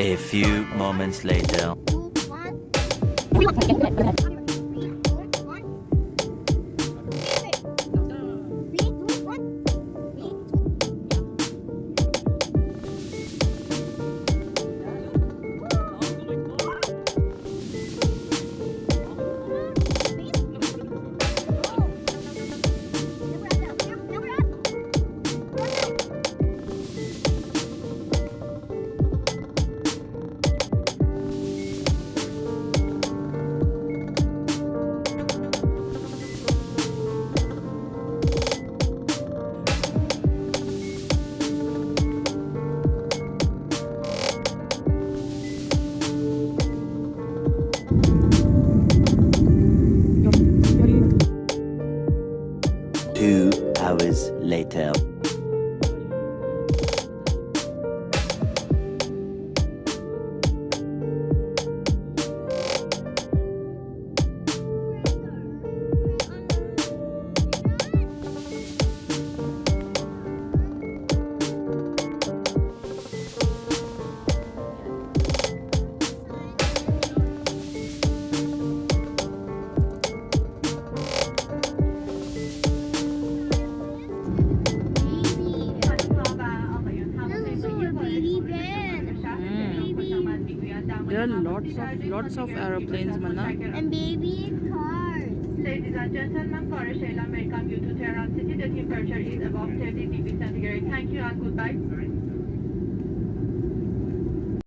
A few moments later. Two hours later. There are lots of aeroplanes, Mana. And baby cars. Ladies and gentlemen, for a Shayla, welcome you to Tehran City. The temperature is above 30 degrees centigrade. Thank you and goodbye.